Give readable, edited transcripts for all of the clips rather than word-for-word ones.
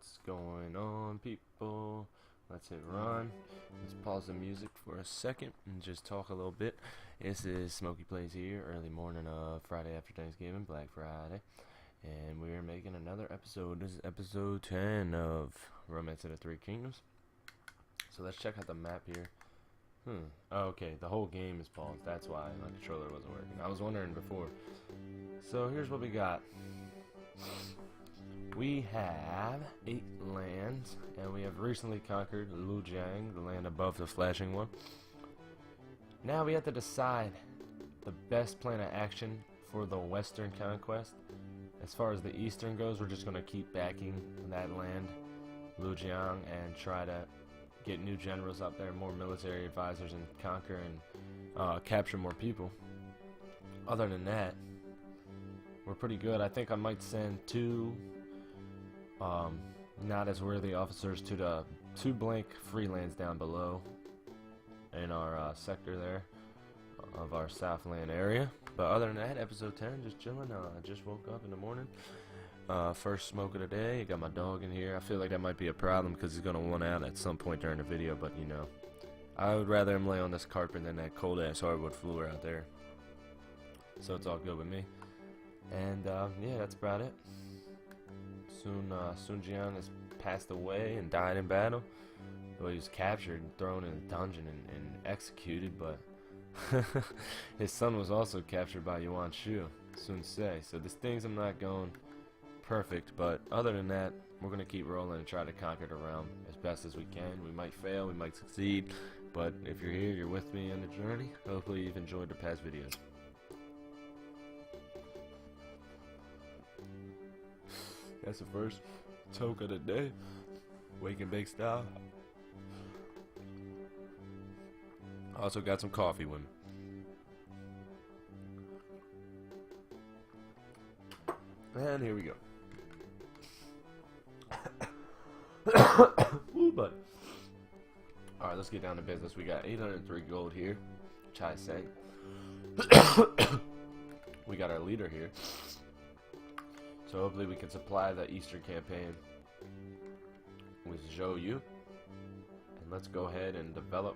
What's going on, people? Let's hit run. Let's pause the music for a second and just talk a little bit. This is SmokeyPlays here, early morning of Friday after Thanksgiving, Black Friday. And we're making another episode. This is episode 10 of Romance of the Three Kingdoms. So let's check out the map here. Oh, okay, the whole game is paused. That's why my controller wasn't working. I was wondering before. So here's what we got. We have 8 lands, and we have recently conquered Liu Yan, the land above the flashing one. Now we have to decide the best plan of action for the Western Conquest. As far as the Eastern goes, we're just going to keep backing that land, Liu Yan, and try to get new generals up there, more military advisors, and conquer and capture more people. Other than that, we're pretty good. I think I might send 2 not as worthy officers to the 2 blank free lands down below in our sector there of our Southland area. But other than that, episode 10, just chilling. I just woke up in the morning. First smoke of the day. Got my dog in here. I feel like that might be a problem because he's gonna want out at some point during the video. But you know, I would rather him lay on this carpet than that cold ass hardwood floor out there. So it's all good with me. And yeah, that's about it. Sun Jian has passed away and died in battle. Well, he was captured and thrown in a dungeon and executed, but his son was also captured by Yuan Shu, Sun Se. So these things I'm not going perfect, but other than that, we're going to keep rolling and try to conquer the realm as best as we can. We might fail, we might succeed, but if you're here, you're with me on the journey. Hopefully you've enjoyed the past videos. That's the first toke of the day. Wake and bake style. Also got some coffee with me. And here we go. Ooh, buddy. Alright, let's get down to business. We got 803 gold here. Chai say. We got our leader here. So hopefully we can supply the Eastern campaign with Zhou. And let's go ahead and develop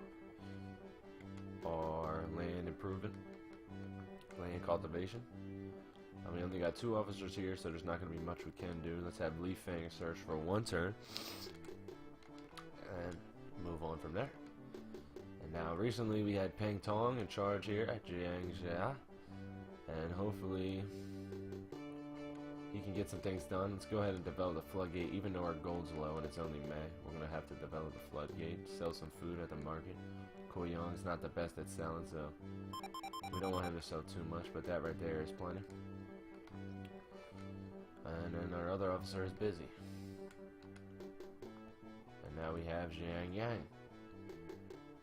our land improvement, land cultivation. We only got 2 officers here, so there's not going to be much we can do. Let's have Li Feng search for 1 turn and move on from there. And now recently we had Peng Tong in charge here at Jiangxia, and hopefully he can get some things done. Let's go ahead and develop the floodgate. Even though our gold's low and it's only May, we're going to have to develop the floodgate, sell some food at the market. Koyong's not the best at selling, so we don't want him to sell too much, but that right there is plenty. And then our other officer is busy. And now we have Zhang,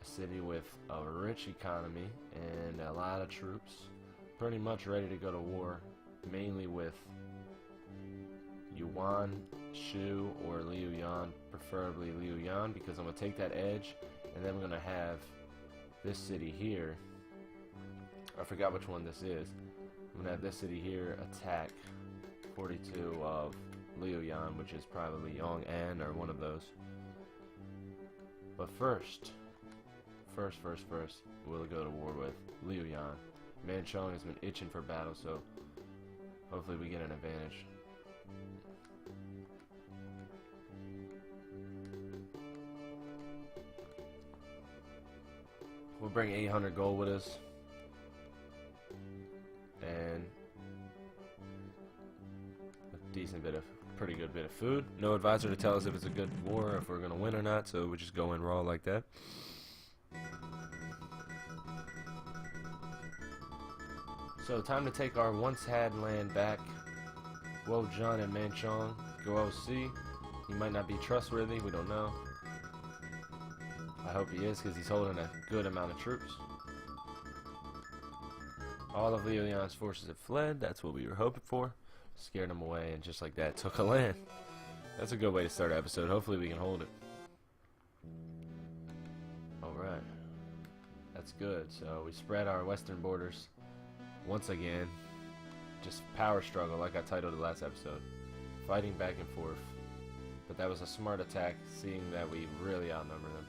a city with a rich economy and a lot of troops, pretty much ready to go to war, mainly with Yuan Shu or Liu Yan, preferably Liu Yan, because I'm going to take that edge, and then I'm going to have this city here. I forgot which one this is. I'm going to have this city here attack 42 of Liu Yan, which is probably Yong An or one of those. But first, we'll go to war with Liu Yan. Manchong has been itching for battle, so hopefully we get an advantage. We'll bring 800 gold with us, and a decent bit of, pretty good bit of food. No advisor to tell us if it's a good war or if we're gonna win or not, so we just go in raw like that. So time to take our once had land back. Guo Zhan and Manchong. Guo Si, he might not be trustworthy, we don't know. I hope he is, because he's holding a good amount of troops. All of Liu Yan's forces have fled. That's what we were hoping for. Scared them away, and just like that, took a land. That's a good way to start an episode. Hopefully we can hold it. Alright. That's good. So we spread our western borders once again. Just power struggle, like I titled the last episode. Fighting back and forth. But that was a smart attack, seeing that we really outnumber them.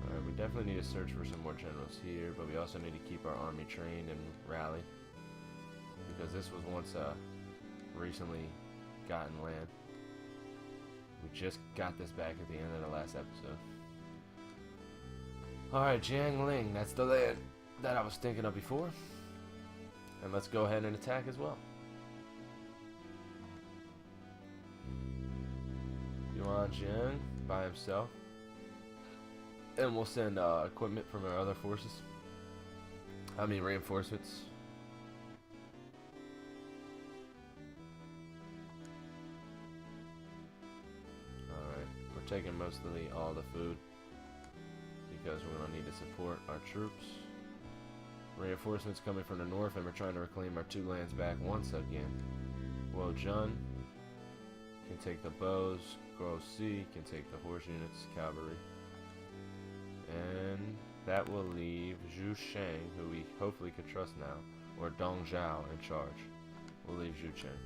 Alright, we definitely need to search for some more generals here, but we also need to keep our army trained and rally. Because this was once a recently gotten land. We just got this back at the end of the last episode. Alright, Jiangling, that's the land that I was thinking of before. And let's go ahead and attack as well. Yuan Jing by himself. And we'll send equipment from our other forces. I mean reinforcements. Alright, we're taking mostly all the food, because we're going to need to support our troops. Reinforcements coming from the north, and we're trying to reclaim our 2 lands back once again. Guo Jun can take the bows. Guo Si can take the horse units, cavalry. And that will leave Zhu Sheng, who we hopefully can trust now, or Dong Zhao in charge. We'll leave Zhu Sheng.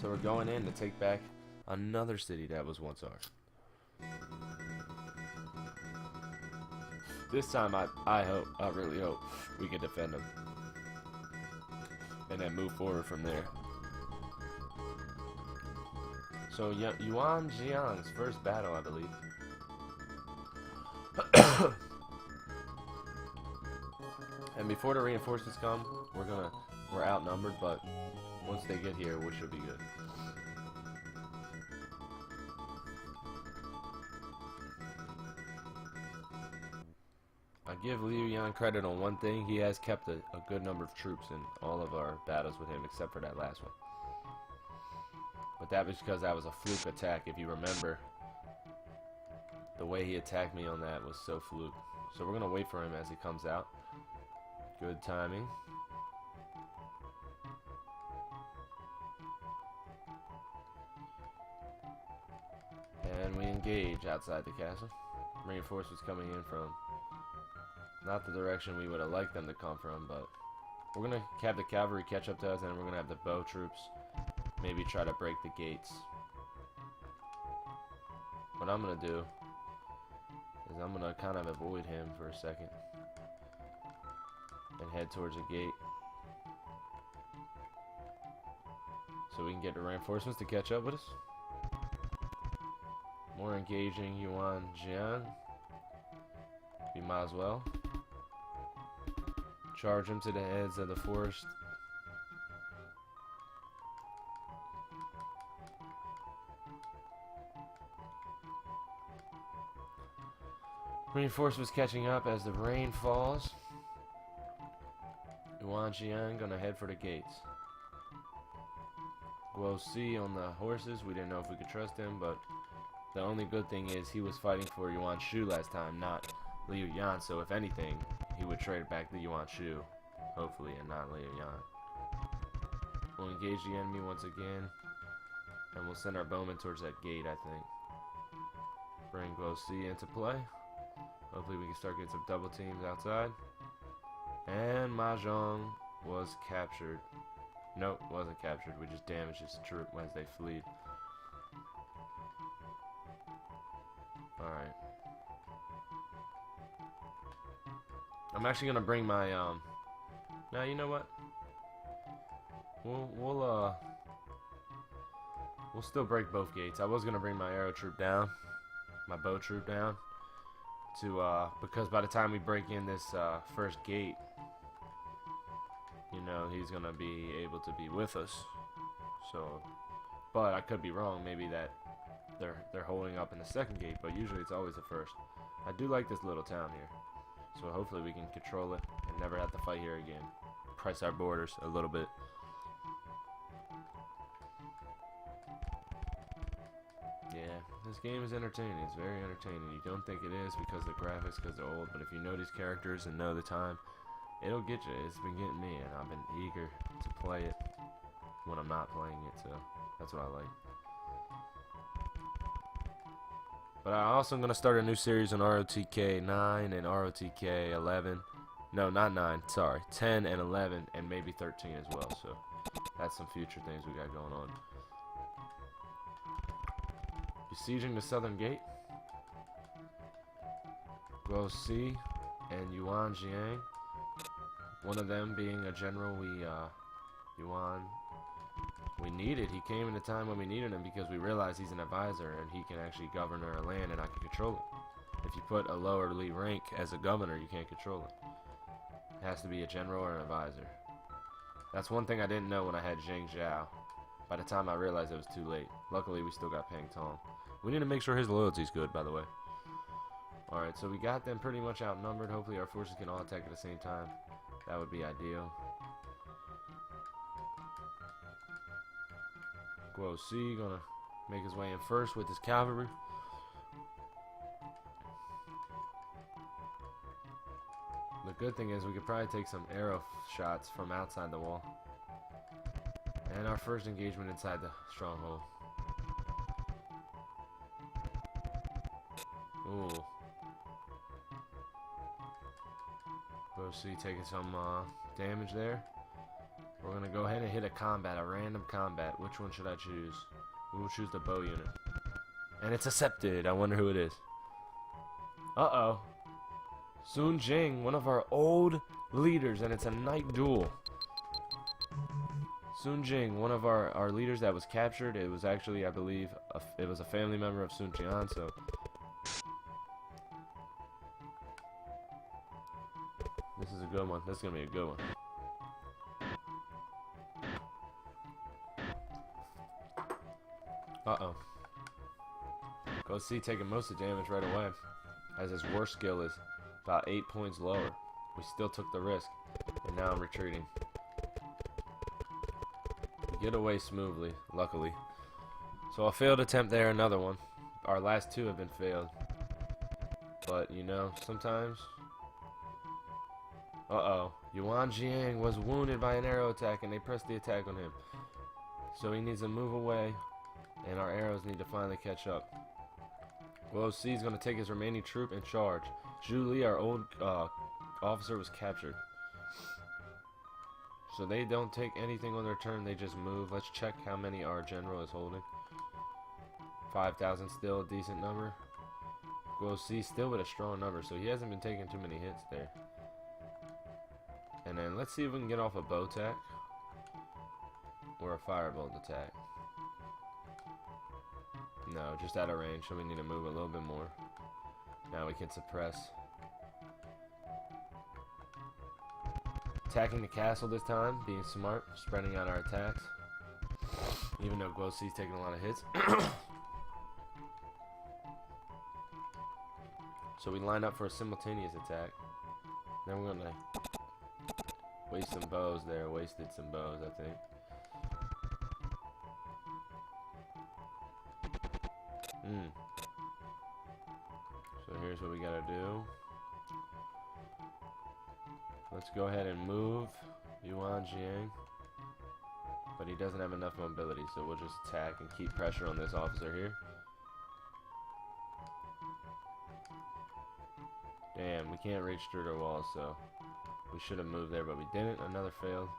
So we're going in to take back another city that was once ours. This time I really hope we can defend them. And then move forward from there. So Yuan Jiang's first battle, I believe. And before the reinforcements come, we're outnumbered, but once they get here, we should be good. I give Liu Yan credit on one thing. He has kept a good number of troops in all of our battles with him, except for that last one. But that was because that was a fluke attack. If you remember, the way he attacked me on that was so fluke. So we're going to wait for him as he comes out. Good timing. And we engage outside the castle. Reinforcements coming in from not the direction we would have liked them to come from, but we're going to have the cavalry catch up to us, and we're going to have the bow troops maybe try to break the gates. What I'm going to do is I'm going to kind of avoid him for a second and head towards the gate so we can get the reinforcements to catch up with us. More engaging Yuan Jian. We might as well charge him to the heads of the forest. Reinforcements catching up as the rain falls. Yuan Jian gonna head for the gates. Guo Si on the horses. We didn't know if we could trust him, but the only good thing is he was fighting for Yuan Shu last time, not Liu Yan, so if anything, he would trade back the Yuan Shu, hopefully, and not Liu Yan. We'll engage the enemy once again, and we'll send our bowmen towards that gate, I think. Bring Guo Si into play. Hopefully we can start getting some double teams outside. And Mahjong was captured. Nope, wasn't captured. We just damaged his troop as they fled. Alright. I'm actually gonna bring my now you know what? We'll still break both gates. I was gonna bring my arrow troop down, my bow troop down, to because by the time we break in this first gate, you know, he's gonna be able to be with us. So, but I could be wrong. Maybe that they're holding up in the second gate, but usually it's always the first. I do like this little town here, so hopefully we can control it and never have to fight here again. Press our borders a little bit. Yeah, this game is entertaining. It's very entertaining. You don't think it is because the graphics, because they're old, but if you know these characters and know the time, it'll get you. It's been getting me, and I've been eager to play it when I'm not playing it, so that's what I like. But I'm also going to start a new series on ROTK 9 and ROTK 11. No, not 9, sorry. 10 and 11 and maybe 13 as well. So that's some future things we got going on. Besieging the southern gate. Guo Si and Yuan Jiang. One of them being a general Yuan, we needed. He came in a time when we needed him because we realized he's an advisor and he can actually govern our land and I can control it. If you put a lower elite rank as a governor, you can't control it. It has to be a general or an advisor. That's one thing I didn't know when I had Jing Zhou. By the time I realized it was too late. Luckily, we still got Pang Tong. We need to make sure his loyalty's good, by the way. Alright, so we got them pretty much outnumbered. Hopefully our forces can all attack at the same time. That would be ideal. Guo Si gonna make his way in first with his cavalry. The good thing is we could probably take some arrow shots from outside the wall. And our first engagement inside the stronghold. Ooh. Guo Si taking some damage there. We're going to go ahead and hit a random combat. Which one should I choose? We will choose the bow unit. And it's accepted. I wonder who it is. Uh-oh. Sun Jing, one of our old leaders, and it's a night duel. Sun Jing, one of our leaders that was captured. It was actually, I believe, it was a family member of Sun Jian, so... This is a good one. This is going to be a good one. Uh-oh. Guo Si taking most of the damage right away, as his worst skill is about 8 points lower. We still took the risk, and now I'm retreating. We get away smoothly, luckily. So a failed attempt there, another one. Our last two have been failed. But, you know, sometimes... Uh-oh. Yuan Jiang was wounded by an arrow attack, and they pressed the attack on him. So he needs to move away. And our arrows need to finally catch up. Guo Si is going to take his remaining troop and charge. Zhu Li, our old officer, was captured. So they don't take anything on their turn, they just move. Let's check how many our general is holding. 5,000 still a decent number. Guo Si still with a strong number, so he hasn't been taking too many hits there. And then let's see if we can get off a bow attack. Or a firebolt attack. No, just out of range, so we need to move a little bit more. Now we can suppress. Attacking the castle this time, being smart, spreading out our attacks. Even though Guo Si's taking a lot of hits. So we line up for a simultaneous attack. Then we're gonna waste some bows there. Wasted some bows, I think. So here's what we gotta do. Let's go ahead and move Yuan Jiang. But he doesn't have enough mobility, so we'll just attack and keep pressure on this officer here. Damn, we can't reach through the walls, so we should have moved there, but we didn't. Another failed.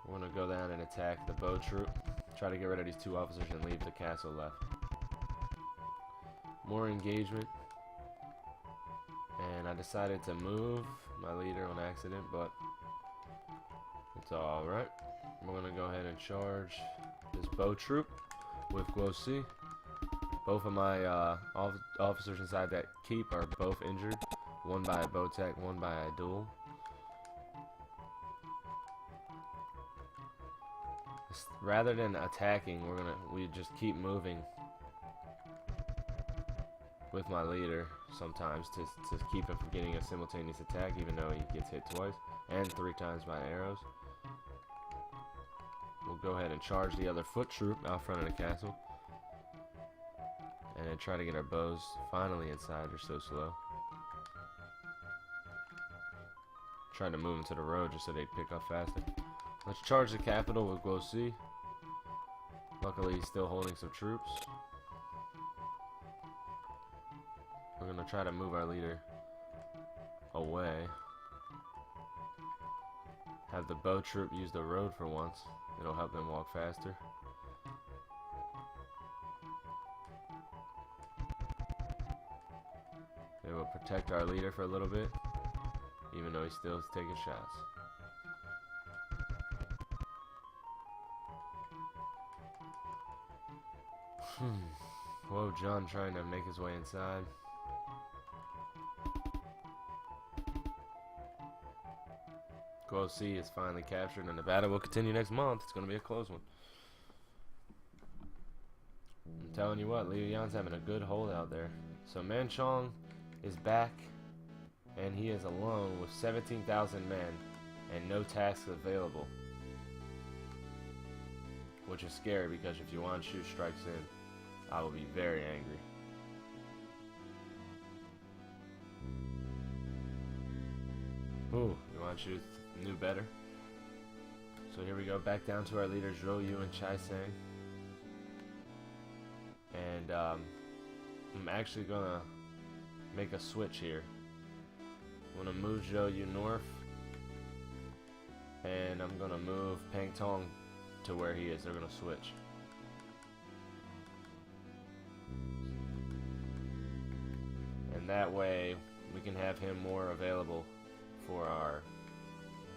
We're gonna go down and attack the bow troop. Try to get rid of these two officers and leave the castle left. More engagement. And I decided to move my leader on accident, but it's alright. We're gonna go ahead and charge this bow troop with Guo Si. Both of my officers inside that keep are both injured. One by a bow attack, one by a duel. Rather than attacking, we just keep moving with my leader sometimes to keep him from getting a simultaneous attack, even though he gets hit twice and 3 times by arrows. We'll go ahead and charge the other foot troop out front of the castle. And then try to get our bows finally inside. They're so slow. Trying to move them to the road just so they'd pick up faster. Let's charge the capital with Guo Si. Luckily he's still holding some troops. try to move our leader away. Have the bow troop use the road for once. It'll help them walk faster. It will protect our leader for a little bit, even though he still is taking shots. Whoa, John trying to make his way inside. Guo Si is finally captured, and the battle will continue next month. It's going to be a close one. I'm telling you what, Liu Yan's having a good hold out there. So Manchong is back, and he is alone with 17,000 men and no tasks available. Which is scary, because if Yuan Shu strikes in, I will be very angry. Ooh, Yuan Shu knew better. So here we go, back down to our leaders Zhou, and Chai Sang. And I'm actually gonna make a switch here. I'm gonna move Zhou north, and I'm gonna move Pang Tong to where he is. They're gonna switch. And that way we can have him more available for our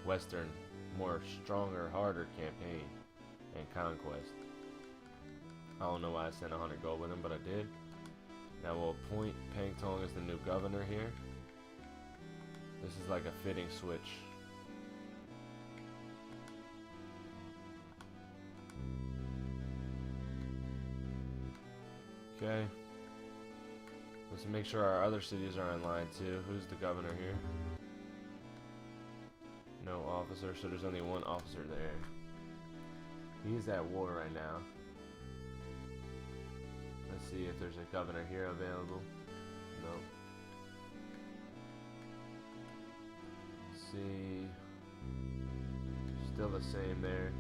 western, more stronger, harder campaign and conquest. I don't know why I sent 100 gold with him, but I did. Now we'll appoint Pang Tong as the new governor here. This is like a fitting switch. Okay. Let's make sure our other cities are in line too. Who's the governor here? No officer, so there's only one officer there. He's at war right now. Let's see if there's a governor here available. No. Let's see. Still the same there.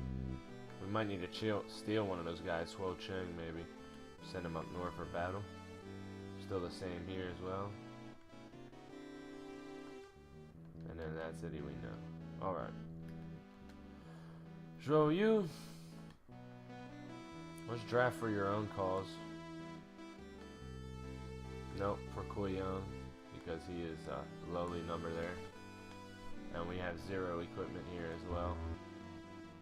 We might need to steal one of those guys, Huo Cheng maybe. Send him up north for battle. Still the same here as well. And then that city we know. Alright. Zhou Yu. Let's draft for your own cause. Nope, for Kuyang, because he is a lowly number there. And we have 0 equipment here as well.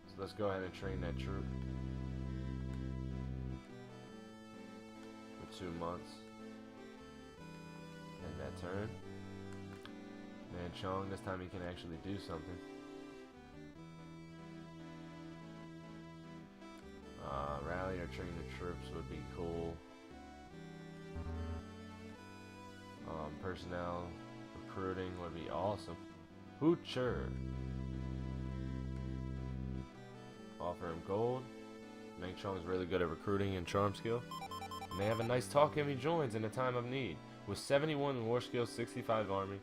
So let's go ahead and train that troop. For 2 months. And that turn. Manchong, this time he can actually do something. Rally or train the troops would be cool. Personnel recruiting would be awesome. Hoocher. Offer him gold. Manchong is really good at recruiting and charm skill. And they have a nice talk if he joins in a time of need. With 71 in war skills, 65 army,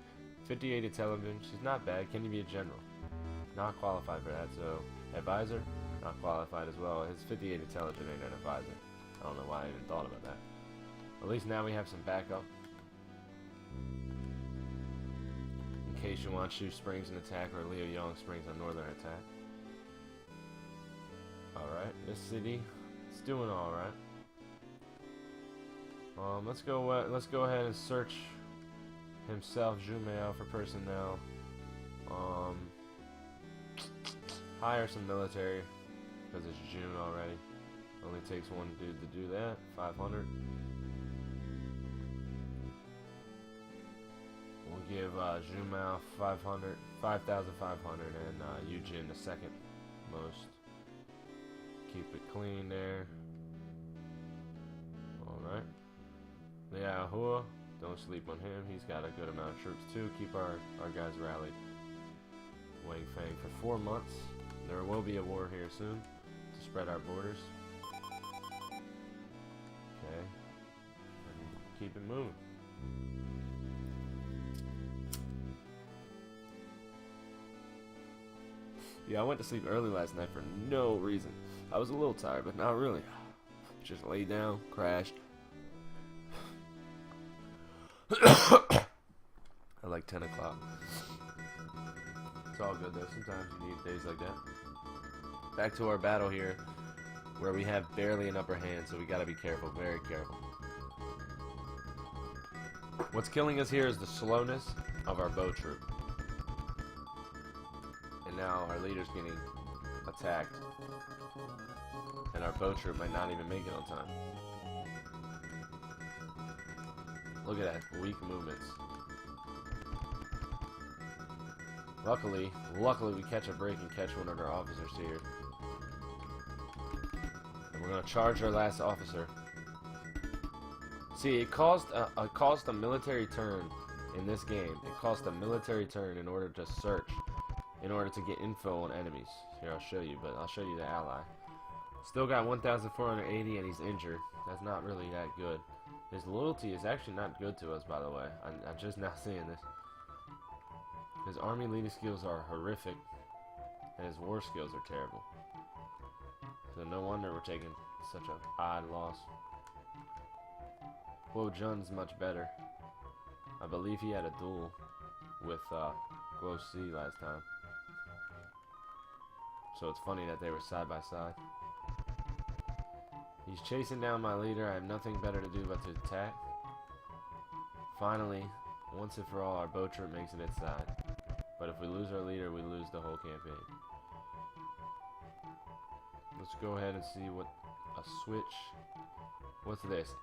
58 intelligence, she's not bad. Can he be a general? Not qualified for that. So advisor, not qualified as well. His 58 intelligence ain't an advisor. I don't know why I even thought about that. At least now we have some backup. In case Yuan Shu springs an attack or Liu Yan springs a northern attack. Alright, this city, it's doing alright. Let's go ahead and search himself, Zhu Miao, for personnel. Hire some military, because it's June already. Only takes one dude to do that. 500. We'll give Zhu Miao 500, 5,500, and Yujin the second most. Keep it clean there. Alright. Yeah, Hua, don't sleep on him. He's got a good amount of troops too. Keep our guys rallied. Wang Fang for 4 months. There will be a war here soon to spread our borders. Okay. And keep it moving. Yeah, I went to sleep early last night for no reason. I was a little tired, but not really. Just laid down, crashed. At like 10 o'clock. It's all good though. Sometimes you need days like that. Back to our battle here, where we have barely an upper hand, so we gotta be careful, very careful. What's killing us here is the slowness of our bow troop. And now our leader's getting attacked. And our bow troop might not even make it on time. Look at that, weak movements. Luckily we catch a break and catch one of our officers here. And we're gonna charge our last officer. See, it cost a military turn in this game. It cost a military turn in order to search, in order to get info on enemies. Here, I'll show you, but I'll show you the ally. Still got 1,480 and he's injured. That's not really that good. His loyalty is actually not good to us, by the way. I'm just now seeing this. His army leading skills are horrific, and his war skills are terrible. So no wonder we're taking such an odd loss. Guo Jun's much better. I believe he had a duel with Guo Si last time. So it's funny that they were side by side. He's chasing down my leader. I have nothing better to do but to attack. Finally, once and for all, our bow troop makes it inside. But if we lose our leader, we lose the whole campaign. Let's go ahead and see what a switch. What's this?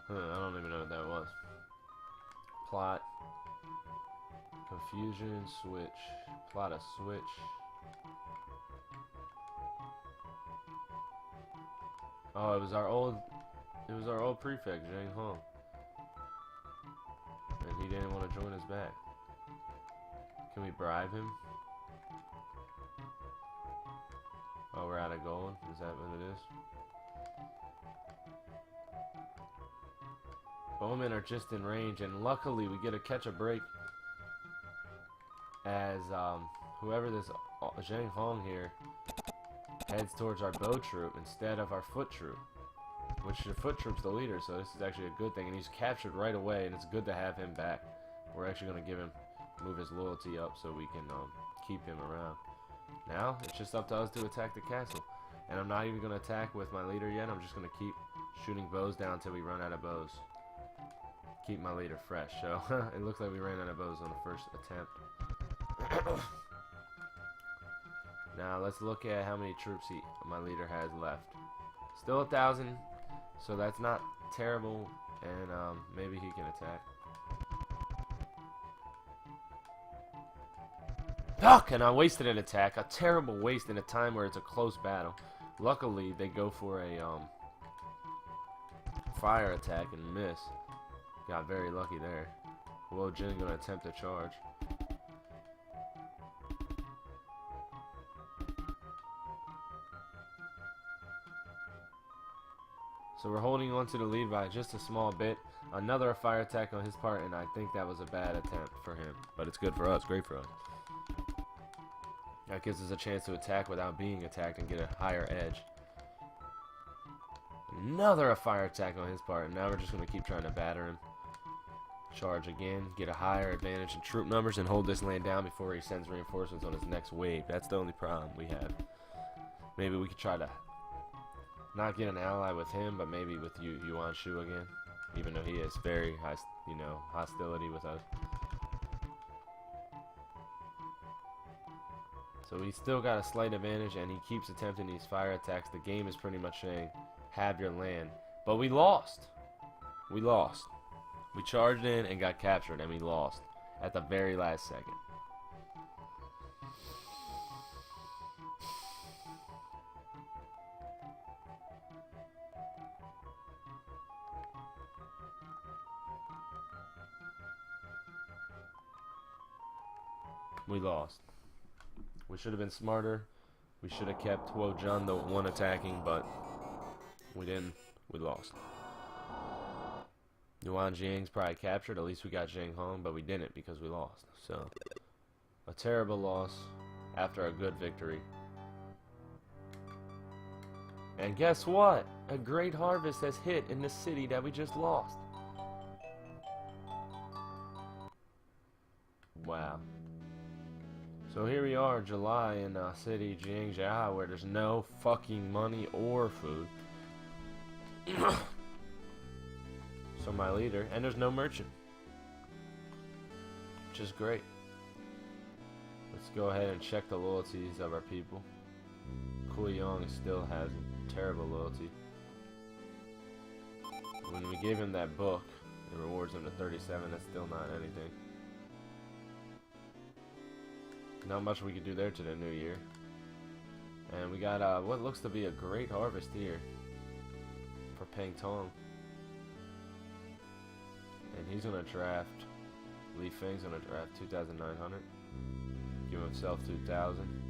I don't even know what that was. Plot. Confusion, switch. Plot a switch. Oh, it was our old prefect, Zhang Hong. And he didn't want to join us back. Can we bribe him? Oh, we're out of gold? Is that what it is? Bowmen are just in range, and luckily we get to catch a break as whoever this Zhang Hong here heads towards our bow troop instead of our foot troop, which the foot troop's the leader, so this is actually a good thing, and he's captured right away, and it's good to have him back. We're actually going to move his loyalty up so we can keep him around. Now it's just up to us to attack the castle, and I'm not even going to attack with my leader yet. I'm just going to keep shooting bows down until we run out of bows. Keep my leader fresh. So it looks like we ran out of bows on the first attempt. Now let's look at how many troops my leader has left. Still 1,000, so that's not terrible, and maybe he can attack. Fuck! And I wasted an attack. A terrible waste in a time where it's a close battle. Luckily, they go for a fire attack and miss. Got very lucky there. Guo Jin gonna attempt to charge. So we're holding on to the lead by just a small bit. Another fire attack on his part, and I think that was a bad attempt for him. But it's good for us, great for us. That gives us a chance to attack without being attacked and get a higher edge. Another fire attack on his part, and now we're just going to keep trying to batter him. Charge again, get a higher advantage in troop numbers, and hold this land down before he sends reinforcements on his next wave. That's the only problem we have. Maybe we could try to not get an ally with him, but maybe with Yuan Shu again, even though he has very high, hostility with us. So he's still got a slight advantage, and he keeps attempting these fire attacks. The game is pretty much saying, have your land. But we lost. We lost. We charged in and got captured, and we lost at the very last second. We lost. We should have been smarter. We should have kept Guo Jun, the one attacking, but we didn't. We lost. Yuan Jing's probably captured. At least we got Zhang Hong, but we didn't because we lost. So, a terrible loss. after a good victory. And guess what? A great harvest has hit in the city that we just lost. Wow. So here we are, July, in city Jing, where there's no fucking money or food. So my leader, and there's no merchant, which is great. Let's go ahead and check the loyalties of our people. Guo Si still has terrible loyalty. When we gave him that book, it rewards him to 37. That's still not anything. Not much we could do there to the new year. And we got what looks to be a great harvest here for Peng Tong. And he's gonna draft. Li Feng's gonna draft 2,900. Give himself 2,000.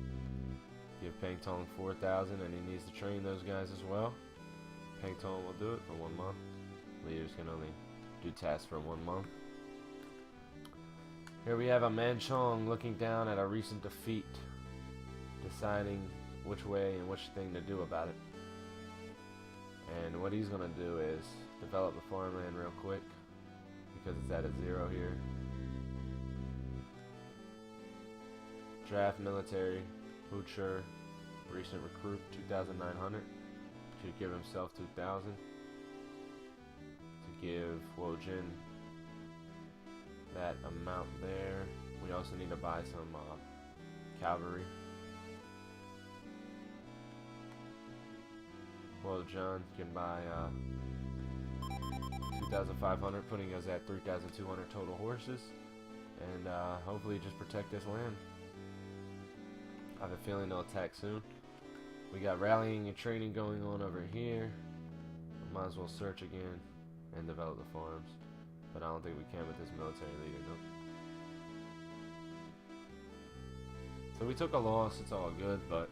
Give Peng Tong 4,000, and he needs to train those guys as well. Peng Tong will do it for 1 month. Leaders can only do tasks for 1 month. Here we have a Manchong looking down at a recent defeat, deciding which way and which thing to do about it. And what he's gonna do is develop the farmland real quick, because it's at a 0 here. Draft military, Butcher, recent recruit, 2,900. Should give himself 2,000. To give Jin that amount there. We also need to buy some cavalry. John can buy 2,500, putting us at 3,200 total horses, and hopefully just protect this land. I have a feeling they'll attack soon. We got rallying and training going on over here. Might as well search again and develop the farms, but I don't think we can with this military leader. Nope. So we took a loss. It's all good, but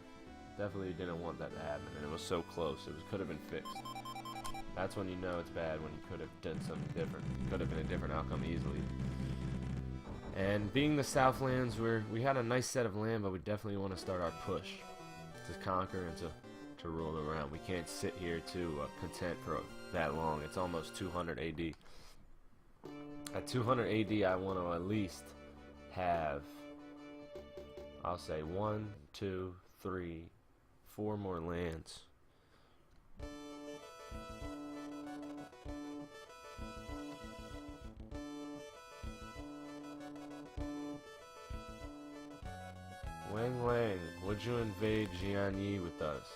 definitely didn't want that to happen, and it was so close. It could have been fixed. That's when you know it's bad, when you could have done something different. Could have been a different outcome easily. And being the Southlands, we had a nice set of land, but we definitely want to start our push to conquer and to rule around. We can't sit here too content for that long. It's almost 200 AD. At 200 AD, I want to at least have, I'll say 1, 2, 3, 4 more lands. Wang Lang, would you invade Jianyi with us?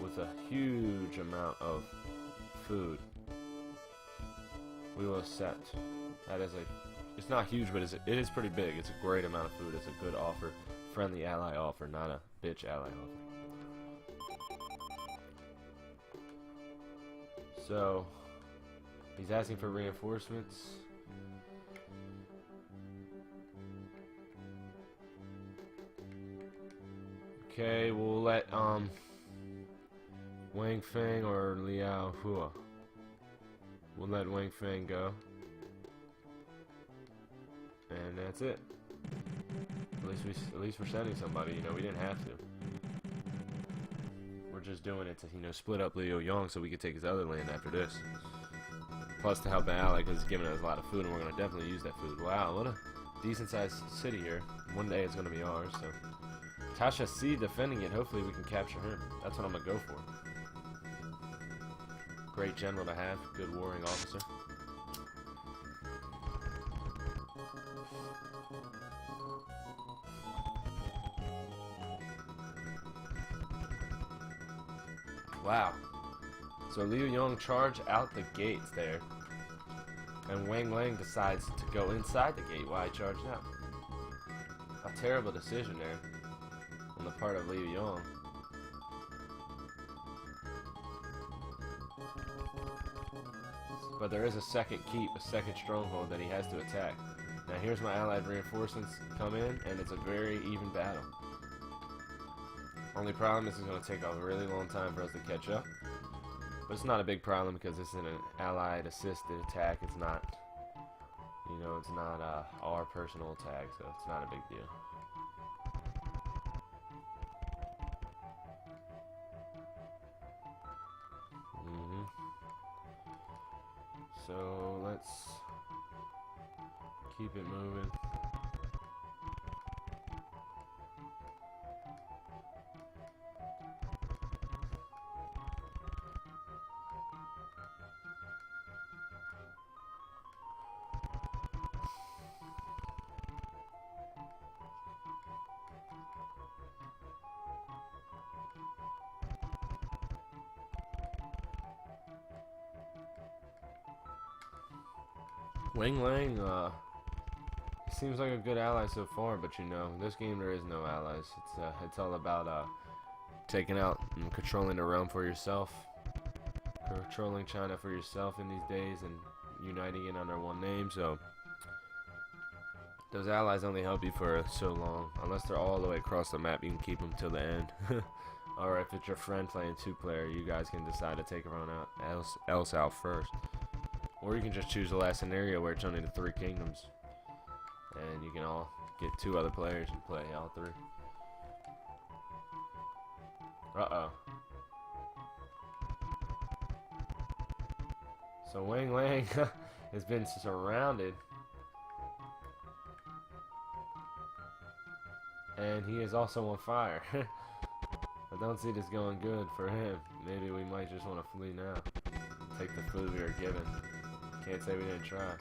With a huge amount of food. We will accept. That is it's not huge, but it is pretty big. It's a great amount of food. It's a good offer. Friendly ally offer, not a bitch ally offer. So, he's asking for reinforcements. Okay, we'll let Wang Feng or Liao Hua. We'll let Wang Feng go. And that's it. At least we're sending somebody, you know, we didn't have to. We're just doing it to, split up Liu Yan so we could take his other land after this. Plus to help the ally, because he's giving us a lot of food, and we're going to definitely use that food. Wow, what a decent sized city here. One day it's going to be ours, so. Tasha C defending it, hopefully we can capture him. That's what I'm going to go for. Great general to have, good warring officer. Wow. So Liu Yan charged out the gates there. And Wang Lang decides to go inside the gate while he charged out. A terrible decision there on the part of Liu Yan. But there is a second keep, a second stronghold that he has to attack. Now here's my allied reinforcements come in, and it's a very even battle. Only problem is it's going to take a really long time for us to catch up. But it's not a big problem because this is an allied assisted attack. It's not, it's not our personal attack, so it's not a big deal. so let's keep it moving. Wang Lang, seems like a good ally so far, but you know, this game there is no allies. It's all about taking out and controlling the realm for yourself, controlling China for yourself in these days, and uniting it under one name. So those allies only help you for so long, unless they're all the way across the map. You can keep them till the end. Or if it's your friend playing 2-player, you guys can decide to take everyone else out first. Or you can just choose the last scenario where it's only the 3 kingdoms, and you can all get 2 other players and play all 3. Uh-oh. So Wang Lang has been surrounded, and he is also on fire. I don't see this going good for him. Maybe we might just want to flee now. Take the food we were given. Can't say we didn't try.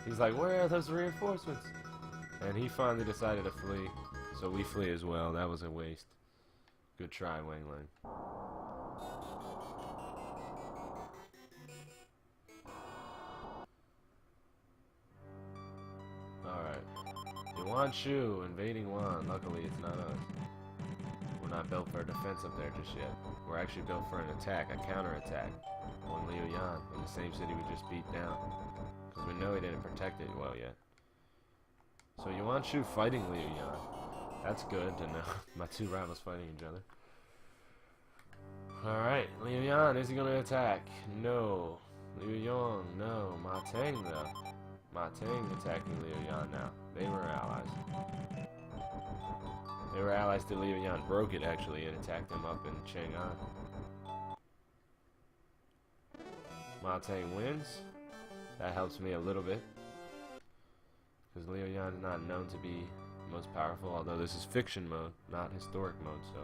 He's like, where are those reinforcements? And he finally decided to flee. So we flee as well. That was a waste. Good try, Wang Lang. Alright. Yuan Shu invading Wan. Luckily, it's not us. We're not built for a defense up there just yet. We're actually built for an attack, a counterattack. On Liu Yan in the same city we just beat down, because we know he didn't protect it well yet. So Yuan Shu fighting Liu Yan. That's good to know. My 2 rivals fighting each other. Alright, Liu Yan, is he gonna attack? No. Liu Yong, no. Ma Teng though. Ma Teng attacking Liu Yan now. They were allies. They were allies to Liu Yan. Broke it actually and attacked them up in Chang'an. Ma Teng wins. That helps me a little bit, because Liu Yan is not known to be most powerful, although this is fiction mode, not historic mode, so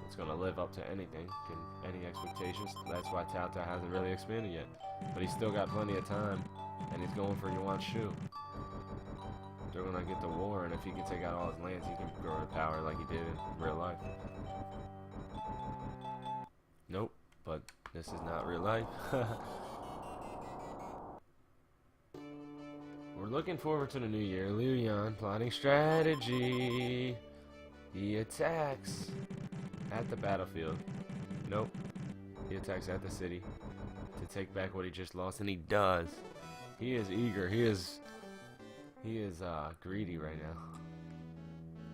it's going to live up to anything, any expectations. That's why Tao Tao hasn't really expanded yet. But he's still got plenty of time, and he's going for Yuan Shu. They're going to get the war, and if he can take out all his lands, he can grow to power like he did in real life. Nope, but this is not real life. We're looking forward to the new year. Liu Yan plotting strategy. He attacks at the battlefield. Nope. He attacks at the city to take back what he just lost, and he does. He is eager. He is greedy right now.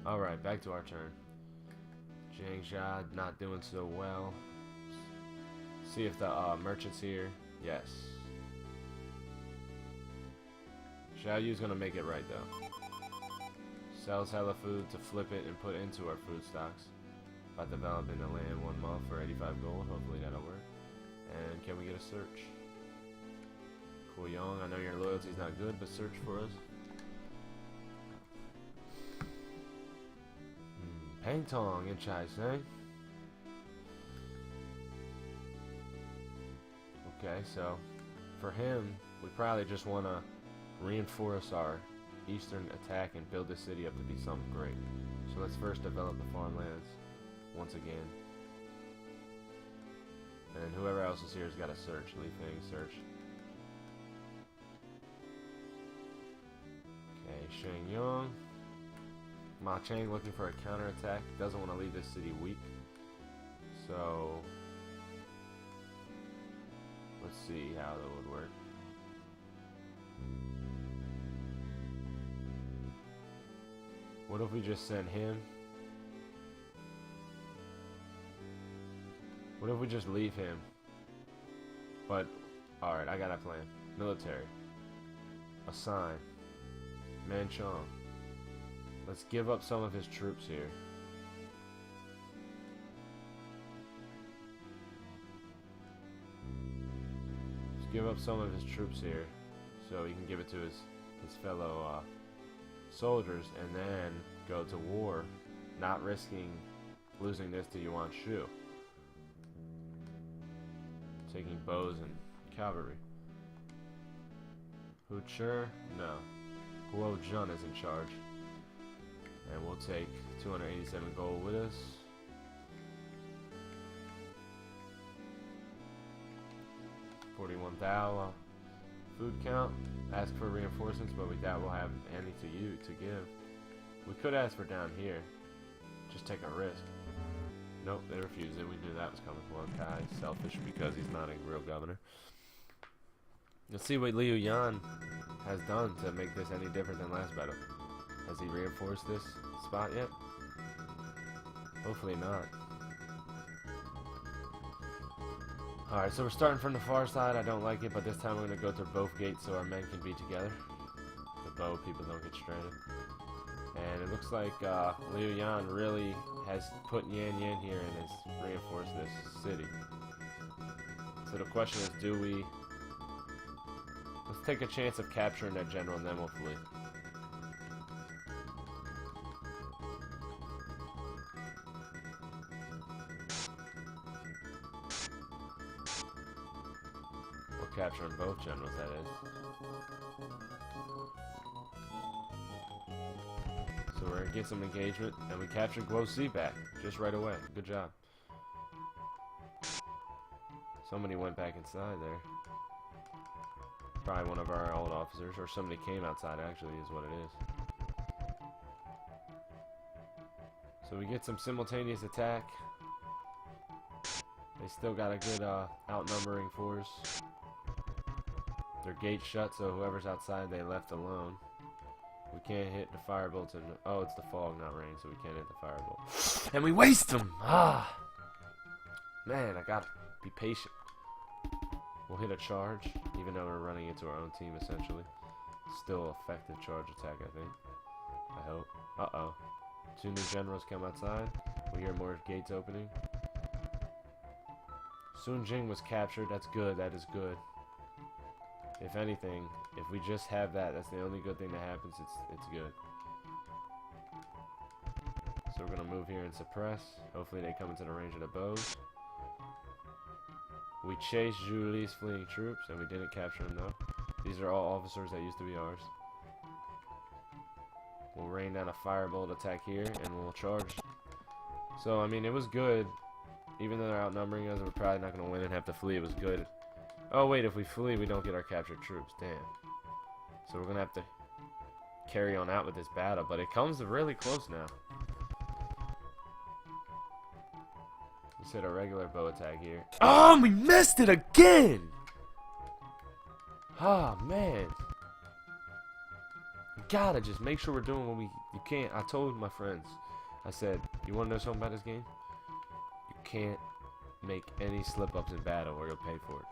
All right, back to our turn. Jiang Jia not doing so well. See if the merchant's here. Yes. Xiao Yu's gonna make it right though. Sells hella food to flip it and put into our food stocks by developing the land 1 month for 85 gold. Hopefully that'll work. And can we get a search? Kuyong, I know your loyalty's not good, but search for us. Peng Tong and Chai Sang. Okay, so for him, we probably just want to reinforce our eastern attack and build the city up to be something great. So let's first develop the farmlands once again. And whoever else is here has got to search. Li Feng, search. Okay, Sheng Yong. Ma Chang looking for a counterattack. Doesn't want to leave this city weak. So let's see how that would work. What if we just send him? What if we just leave him? But, alright, I got a plan. Military. Assign. Manchong. Let's give up some of his troops here. give up some of his troops here so he can give it to his fellow soldiers and then go to war, not risking losing this to Yuan Shu. Taking bows and cavalry. Hu Chi? No. Guo Jun is in charge. And we'll take 287 gold with us. $41,000 food count. Ask for reinforcements, but we doubt we'll have any to give. We could ask for down here. Just take a risk. Nope, they refused it. We knew that was coming. One guy selfish because he's not a real governor. Let's see what Liu Yan has done to make this any different than last battle. Has he reinforced this spot yet? Hopefully not. Alright, so we're starting from the far side. I don't like it, but this time we're going to go through both gates so our men can be together. The bow people don't get stranded. And it looks like Liu Yan really has put Yan here and has reinforced this city. So the question is, do we... Let's take a chance of capturing that general and then we'll flee. We're capturing both generals, that is. So we're gonna get some engagement, and we captured Guo Si back just right away. Good job. Somebody went back inside there. Probably one of our old officers, or somebody came outside actually, is what it is. So we get some simultaneous attack. They still got a good outnumbering force. Their gate's shut, so whoever's outside they left alone. We can't hit the firebolts, and oh, it's the fog, not rain, so we can't hit the firebolt. And we waste them! Ah! Man, I gotta be patient. We'll hit a charge, even though we're running into our own team, essentially. Still effective charge attack, I think. I hope. Uh-oh. 2 new generals come outside. We hear more gates opening. Sun Jing was captured. That's good. That is good. If anything, if we just have that, that's the only good thing that happens. It's good. So we're gonna move here and suppress. Hopefully they come into the range of the bows. We chased Zhou Li's fleeing troops, and we didn't capture them though. These are all officers that used to be ours. We'll rain down a firebolt attack here, and we'll charge. So I mean, it was good. Even though they're outnumbering us, we're probably not gonna win and have to flee. It was good. Oh wait, if we flee, we don't get our captured troops. Damn. So we're gonna have to carry on out with this battle, but it comes really close now. Let's hit a regular bow attack here. Oh, we missed it again! Ah, man. We gotta just make sure we're doing what you can't. I told my friends, I said, you wanna know something about this game? You can't make any slip-ups in battle or you'll pay for it.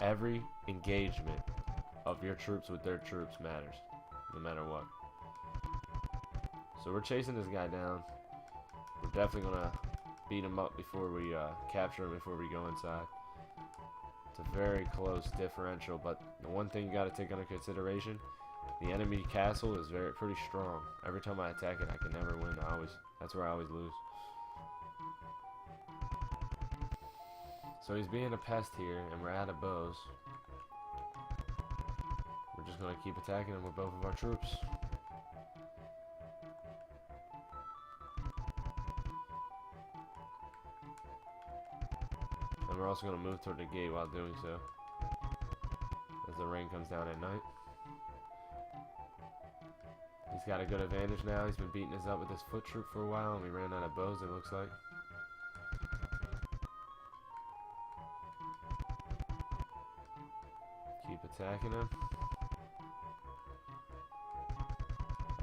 Every engagement of your troops with their troops matters, no matter what. So we're chasing this guy down. We're definitely gonna beat him up before we capture him, before we go inside. It's a very close differential, but the one thing you gotta take under consideration, the enemy castle is pretty strong. Every time I attack it, I can never win. That's where I always lose. So he's being a pest here, and we're out of bows. We're just going to keep attacking him with both of our troops. And we're also going to move toward the gate while doing so, as the rain comes down at night. He's got a good advantage now. He's been beating us up with his foot troop for a while, and we ran out of bows, it looks like. Keep attacking him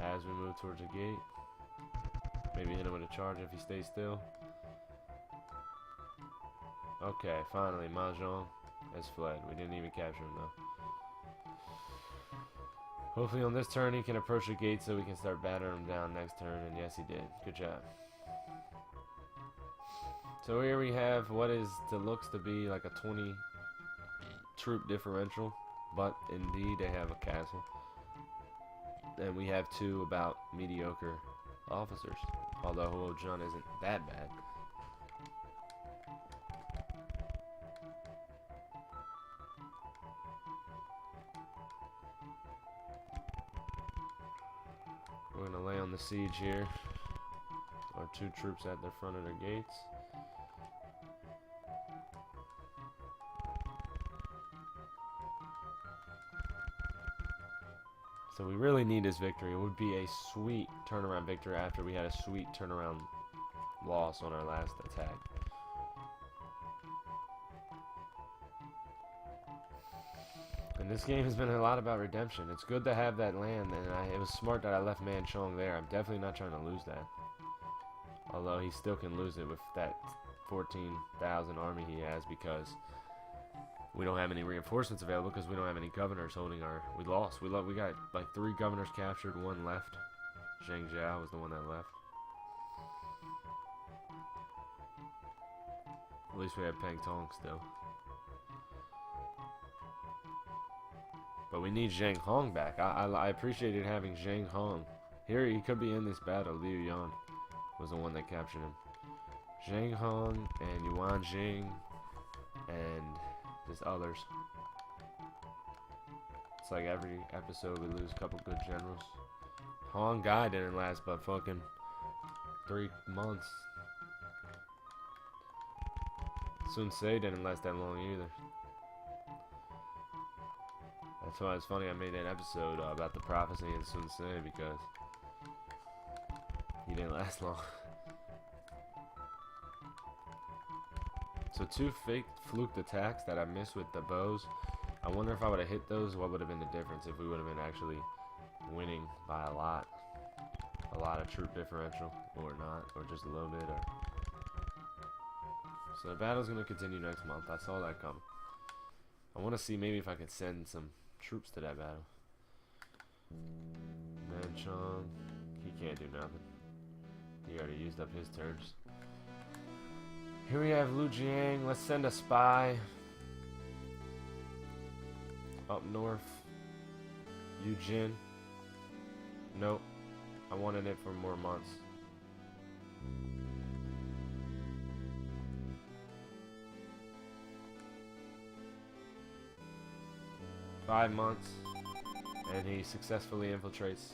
as we move towards the gate. Maybe hit him with a charge if he stays still. Okay, finally, Mahjong has fled. We didn't even capture him though. Hopefully on this turn he can approach the gate so we can start battering him down next turn, and yes he did. Good job. So here we have what looks to be like a troop differential, but indeed they have a castle. And we have 2 about mediocre officers, although Huo Jun isn't that bad. We're gonna lay on the siege here. Our 2 troops at the front of their gates. So we really need this victory. It would be a sweet turnaround victory after we had a sweet turnaround loss on our last attack. And this game has been a lot about redemption. It's good to have that land, and it was smart that I left Man Chong there. I'm definitely not trying to lose that. Although he still can lose it with that 14,000 army he has, because we don't have any reinforcements available, because we don't have any governors holding our... We lost. We got like 3 governors captured, 1 left. Zhang Zhao was the one that left. At least we have Peng Tong still. But we need Zhang Hong back. I appreciated having Zhang Hong. Here he could be in this battle. Liu Yan was the one that captured him. Zhang Hong and Yuan Jing and just others. It's like every episode we lose a couple good generals. Hong Gai didn't last but fucking 3 months. Sun Ce didn't last that long either. That's why it's funny I made that episode about the prophecy in Sun Ce, because he didn't last long. So 2 fake fluked attacks that I missed with the bows. I wonder if I would have hit those, what would have been the difference if we would have been actually winning by a lot of troop differential, or not, or just a little bit. Or so the battle's gonna continue next month. I saw that coming. I want to see maybe if I could send some troops to that battle. Manchong, he can't do nothing. He already used up his turns. Here we have Liu Jiang. Let's send a spy up north. Yu Jin. Nope. I wanted it for more months. Five months, and he successfully infiltrates.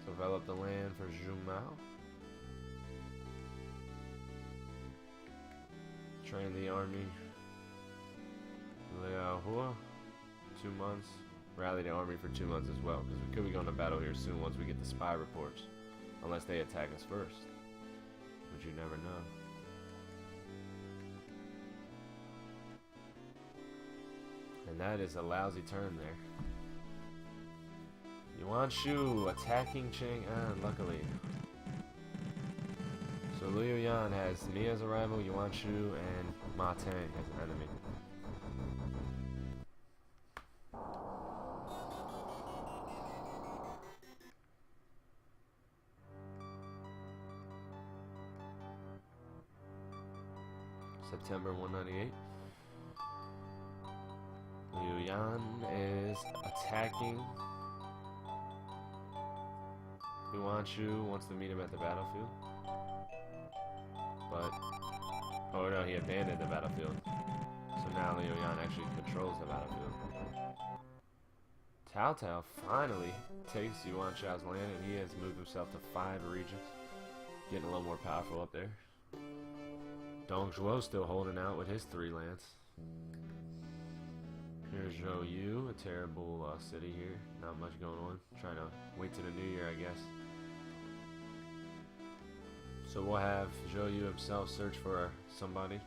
Develop the land for Zhu Mao. Train the army. Liao Hua. 2 months. Rally the army for 2 months as well, because we could be going to battle here soon once we get the spy reports. Unless they attack us first. But you never know. And that is a lousy turn there. Yuan Shu attacking Chang'an, luckily. So Liu Yan has me as a rival, Yuan Shu, and Ma Tang as an enemy. September 198. Liu Yan is attacking. Yuan Shu wants to meet him at the battlefield. But, oh no, he abandoned the battlefield. So now Liu Yan actually controls the battlefield. Cao Cao finally takes Yuan Shao's land, and he has moved himself to 5 regions. Getting a little more powerful up there. Dong Zhuo still holding out with his 3 lands. Here's Zhou Yu, a terrible city here. Not much going on. Trying to wait till the new year, I guess. So we'll have Zhou Yu himself search for somebody.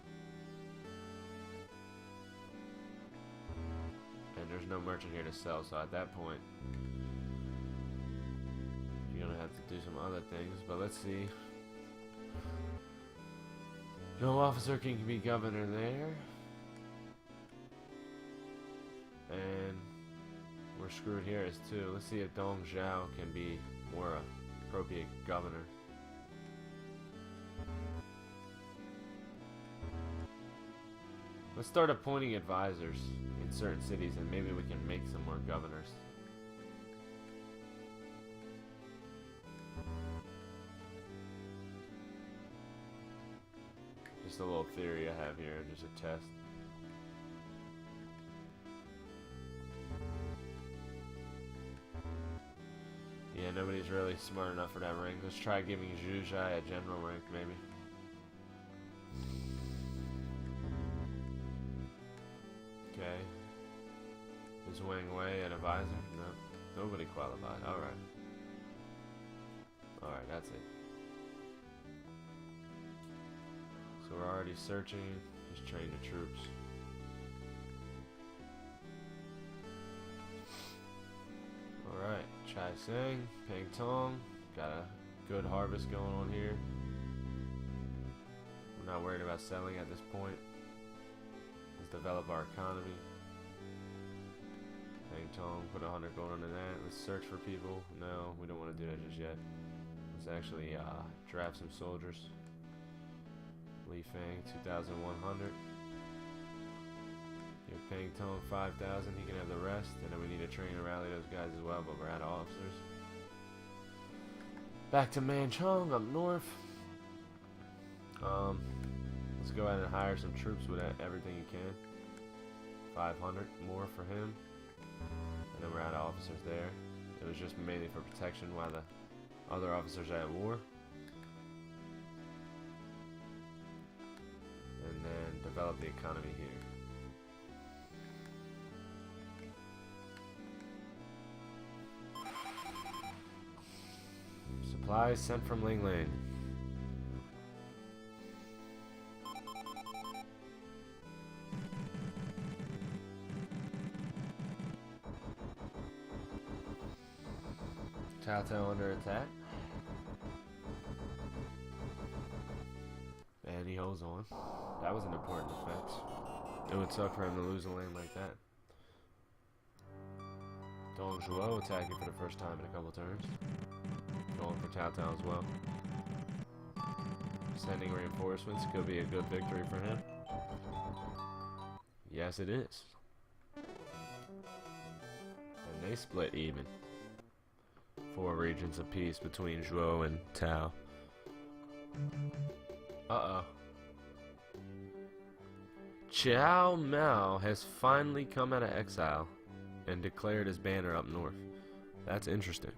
And there's no merchant here to sell, so at that point, you're gonna have to do some other things. But let's see. No officer can be governor there. And we're screwed here as too. Let's see if Dong Zhao can be more appropriate governor. Let's start appointing advisors in certain cities, and maybe we can make some more governors. Just a little theory I have here, just a test. Yeah, nobody's really smart enough for that rank. Let's try giving Zhu a general rank, maybe. Okay. Is Wang Wei an advisor? No. Nobody qualified. Alright. Alright, that's it. So we're already searching. Just train the troops. Alright. Chai Seng, Peng Tong. Got a good harvest going on here. We're not worried about selling at this point. Let's develop our economy. Peng Tong, put 100 gold into that. Let's search for people. No, we don't want to do that just yet. Let's actually draft some soldiers. Li Feng, 2,100. Give Peng Tong 5,000. He can have the rest. And then we need to train and rally those guys as well, but we're out of officers. Back to Manchong up north. Let's go ahead and hire some troops with everything you can. 500 more for him. And then we're out of officers there. It was just mainly for protection while the other officers are at war. And then develop the economy here. Supplies sent from Ling Ling. Cao Cao under attack. And he holds on. That was an important defense. It would suck for him to lose a lane like that. Dong Zhou attacking for the first time in a couple turns. Going for Cao Cao as well. Sending reinforcements could be a good victory for him. Yes, it is. And they split even. 4 regions apiece between Zhou and Tao. Uh-oh. Chiao Mao has finally come out of exile and declared his banner up north. That's interesting.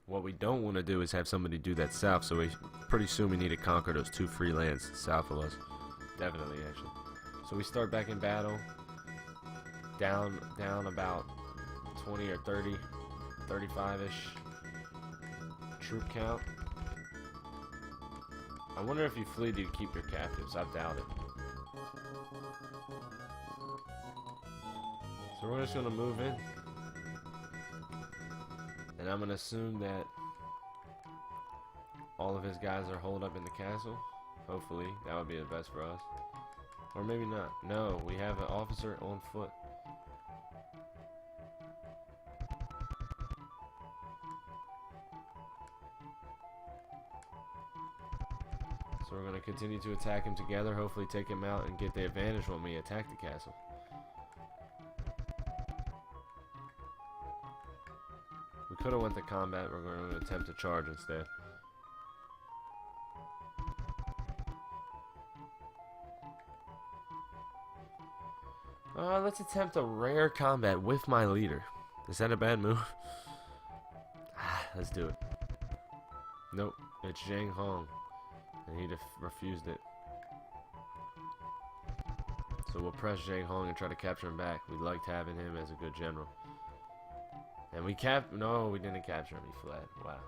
What we don't want to do is have somebody do that south, so pretty soon we need to conquer those 2 free lands south of us. Definitely, actually. So we start back in battle. Down about 20 or 30, 35-ish troop count. I wonder if you flee, do you keep your captives? I doubt it. So we're just going to move in. And I'm going to assume that all of his guys are holed up in the castle. Hopefully, that would be the best for us. Or maybe not. No, we have an officer on foot. So we're going to continue to attack him together, hopefully take him out and get the advantage when we attack the castle. We could have went to combat, we're going to attempt to charge instead. Let's attempt a rare combat with my leader. Is that a bad move? Let's do it. Nope, it's Zhang Hong. And he refused it. So we'll press Zhang Hong and try to capture him back. We liked having him as a good general. And we no, we didn't capture him. He fled. Wow.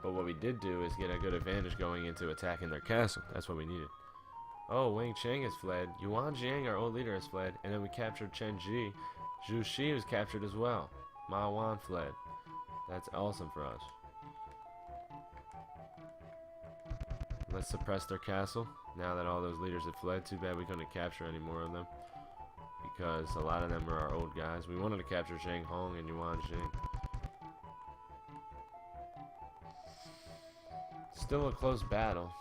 But what we did do is get a good advantage going into attacking their castle. That's what we needed. Oh, Wang Cheng has fled. Yuan Jiang, our old leader, has fled. And then we captured Chen Ji. Zhu Xi was captured as well. Ma Wan fled. That's awesome for us. Let's suppress their castle. Now that all those leaders have fled, too bad we couldn't capture any more of them. Because a lot of them are our old guys. We wanted to capture Zhang Hong and Yuan Jing. Still a close battle.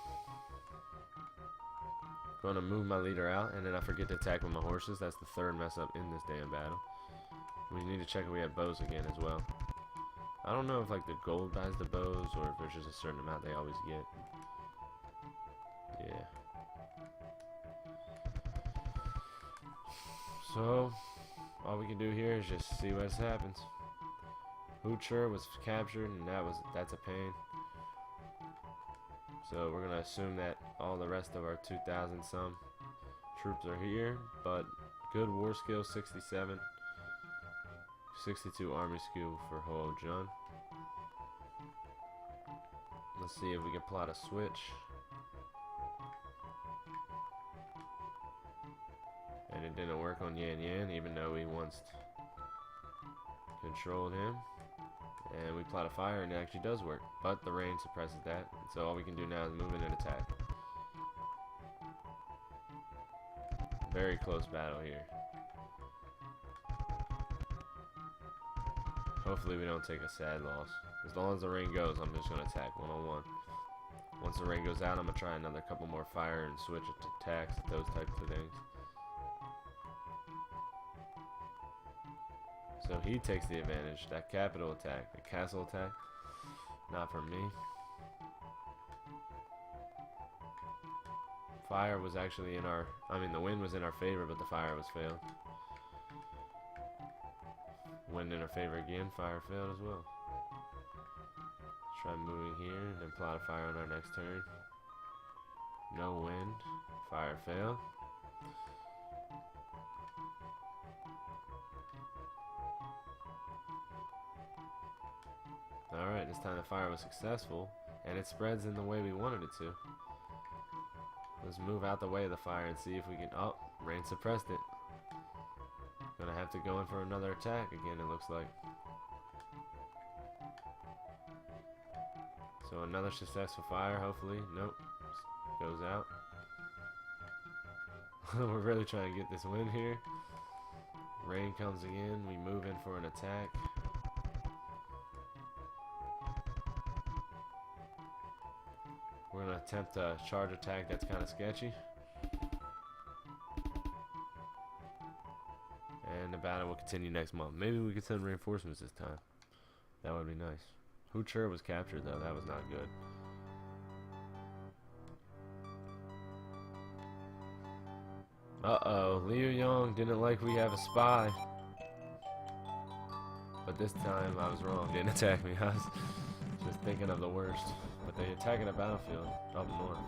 Going to move my leader out, and then I forget to attack with my horses. That's the third mess up in this damn battle. We need to check if we have bows again as well. I don't know if like the gold buys the bows or if there's just a certain amount they always get. Yeah. So all we can do here is just see what happens. Hucher was captured, and that's a pain. So we're gonna assume that all the rest of our 2,000 some troops are here, but good war skill 67, 62 army skill for Ho Jun. Let's see if we can plot a switch. And it didn't work on Yan Yan, even though we once controlled him. And we plot a fire, and it actually does work, but the rain suppresses that, so all we can do now is move in and attack. Very close battle here. Hopefully we don't take a sad loss. As long as the rain goes, I'm just going to attack one-on-one. Once the rain goes out, I'm going to try another couple more fire and switch it to attacks, those types of things. So he takes the advantage. That capital attack, the castle attack, not for me. Fire was actually in our, the wind was in our favor, but the fire was failed. Wind in our favor again, fire failed as well. Try moving here, and then plot a fire on our next turn. No wind, fire failed. Alright, this time the fire was successful, and it spreads in the way we wanted it to. Let's move out the way of the fire and see if we can... Oh, rain suppressed it. Gonna have to go in for another attack again, it looks like. So another successful fire, hopefully. Nope. Goes out. We're really trying to get this win here. Rain comes again, we move in for an attack. We're going to attempt a charge attack that's kind of sketchy. And the battle will continue next month. Maybe we could send reinforcements this time. That would be nice. Hucher was captured though, that was not good. Uh-oh, Liu Yan didn't like we have a spy. But this time I was wrong, didn't attack me. I was just thinking of the worst. But they attacking a battlefield up north.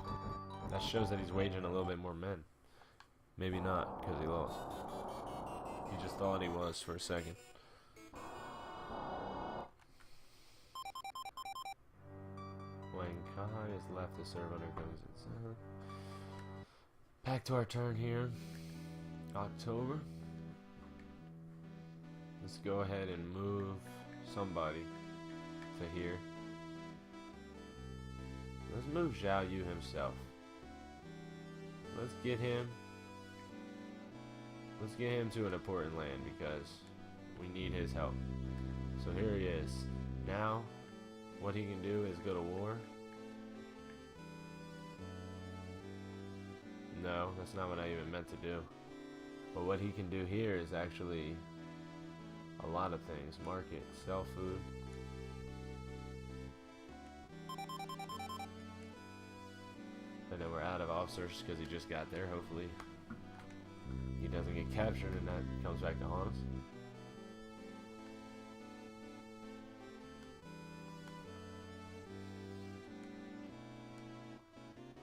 That shows that he's waging a little bit more men. Maybe not, because he lost. He just thought he was for a second. Wang Kai is left to serve under Guns. Back to our turn here. October. Let's go ahead and move somebody to here. Let's move Zhao Yu himself. Let's get him to an important land because we need his help. So here he is. Now, what he can do is go to war. No, that's not what I even meant to do. But what he can do here is actually a lot of things. Market, sell food. And then we're out of officers because he just got there. Hopefully he doesn't get captured and that comes back to haunt us.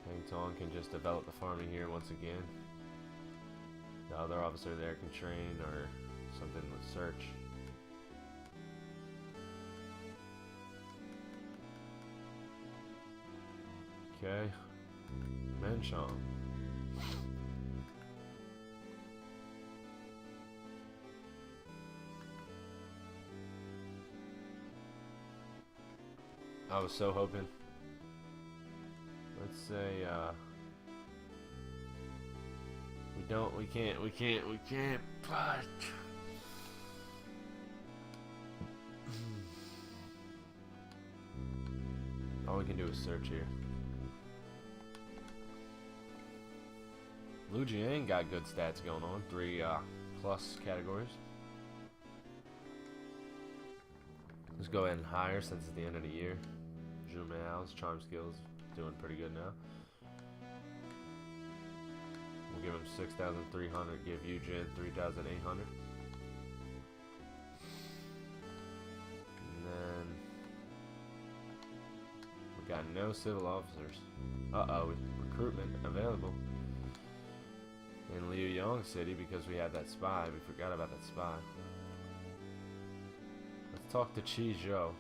Peng Tong can just develop the farming here once again. The other officer there can train or something with search. Okay. Menchong. I was so hoping. Let's say we can't but all we can do is search here. Liu Yan got good stats going on. 3 plus categories. Let's go ahead and hire since it's the end of the year. Zhou Miao's charm skills doing pretty good now. We'll give him 6,300. Give Yu Jin 3,800. And then we got no civil officers. Recruitment available in Liu Yan City because we had that spy. We forgot about that spy. Let's talk to Zhou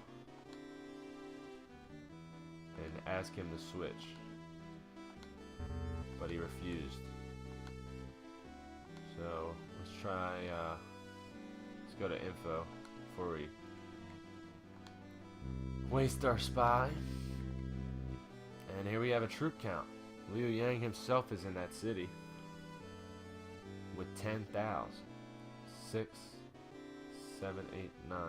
and ask him to switch, but he refused. So let's try. Let's go to info before we waste our spy. And here we have a troop count. Liu Yan himself is in that city with 10,000. 6, 7, 8, 9.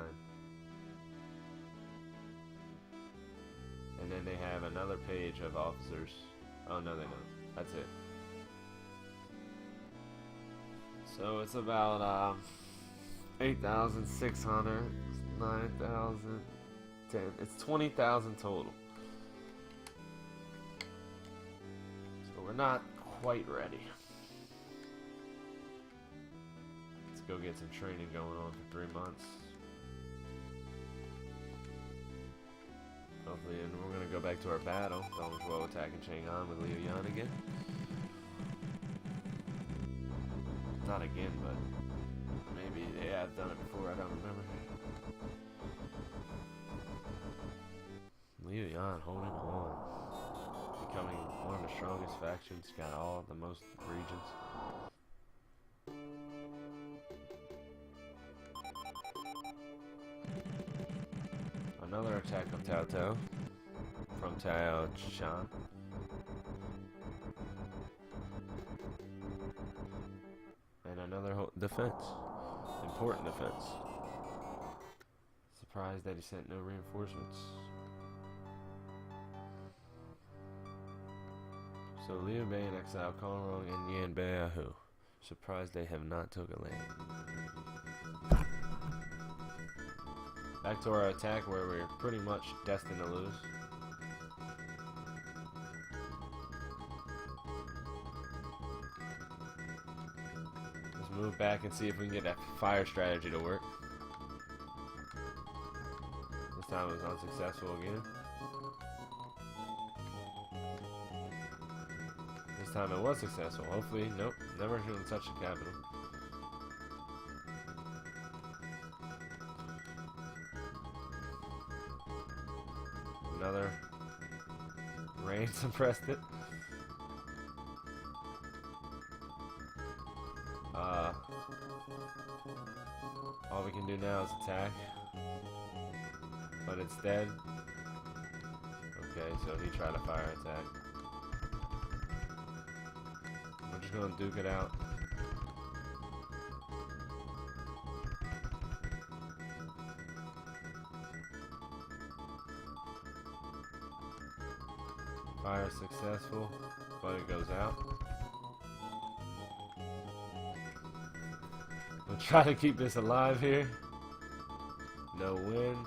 And then they have another page of officers. Oh no, they don't. That's it. So it's about 8,600, 9,000, 10. It's 20,000 total. So we're not quite ready. Let's go get some training going on for 3 months. Hopefully, and we're gonna go back to our battle. Zhou attacking Chang'an with Liu Yan again. Not again, but maybe I've done it before. I don't remember. Liu Yan holding on, becoming one of the strongest factions. Got all the most regions. Another attack of Tao Tao from Tao Chan. And another defense. Important defense. Surprised that he sent no reinforcements. So Liu Bei in exile, Kongrong and Yan Beiahu. Surprised they have not took a land. Back to our attack where we're pretty much destined to lose. Let's move back and see if we can get that fire strategy to work. This time it was unsuccessful again. This time it was successful. Hopefully, nope, never gonna touch the capital. Another rain suppressed it. All we can do now is attack, but it's dead. Okay, so he tried a fire attack. We're just gonna duke it out. Fire successful, but it goes out. We'll try to keep this alive here. No wind.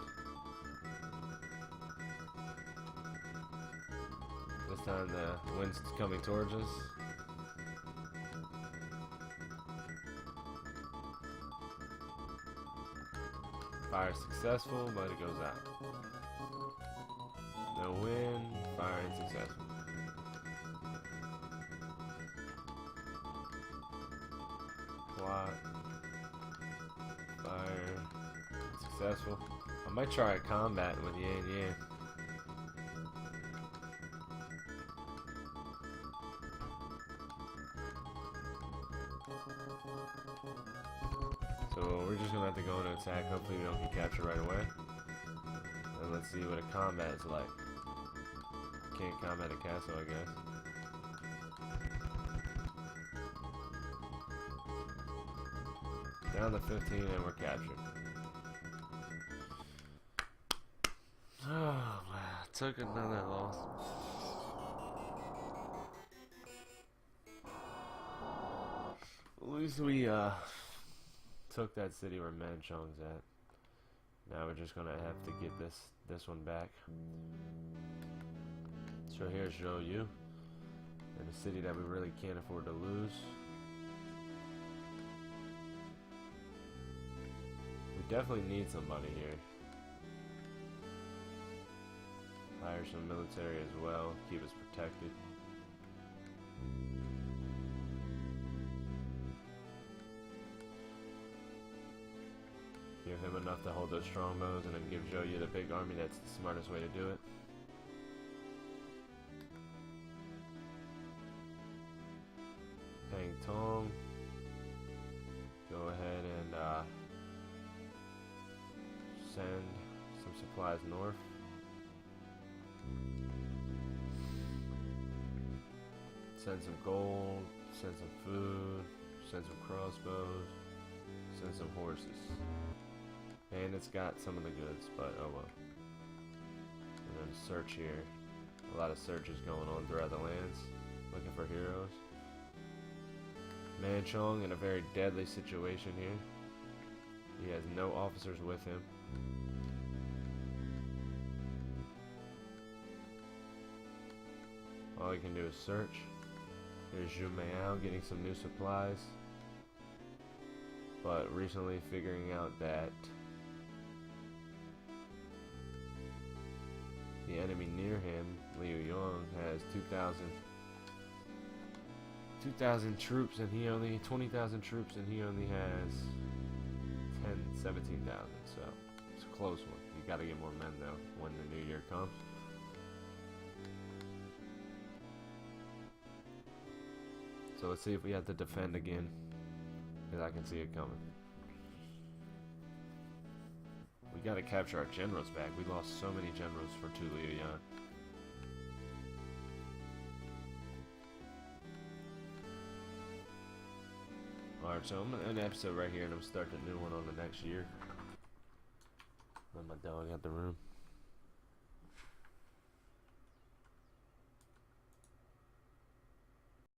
This time the wind's coming towards us. Fire successful, but it goes out. No wind, fire unsuccessful. Plot. Fire successful. I might try a combat with Yan Yan. So we're just gonna have to go into attack. Hopefully we don't get captured right away. And let's see what a combat is like. Can't combat a castle, I guess. Down to 15 and we're captured. Oh man, took another loss. At least we took that city where Manchong's at. Now we're just gonna have to get this one back. So here's Zhou, in a city that we really can't afford to lose. We definitely need somebody here. Hire some military as well, keep us protected. Give him enough to hold those strongbows, and then give Zhou the big army. That's the smartest way to do it. Pang Tong, go ahead and send some supplies north. Send some gold, send some food, send some crossbows, send some horses. And it's got some of the goods, but oh well. And then search here. A lot of searches going on throughout the lands, looking for heroes. Manchong in a very deadly situation here. He has no officers with him. All he can do is search. Here's Zhu Miao getting some new supplies, but recently figuring out that the enemy near him, Liu Yan, has 2,000 troops, and he only 20,000 troops, and he only has 17,000. So it's a close one. You got to get more men though when the new year comes. So let's see if we have to defend again, because I can see it coming. We gotta capture our generals back. We lost so many generals for Liu Yan. Alright, so I'm gonna end the episode right here, and I'm starting a new one on the next year. Let my dog out the room.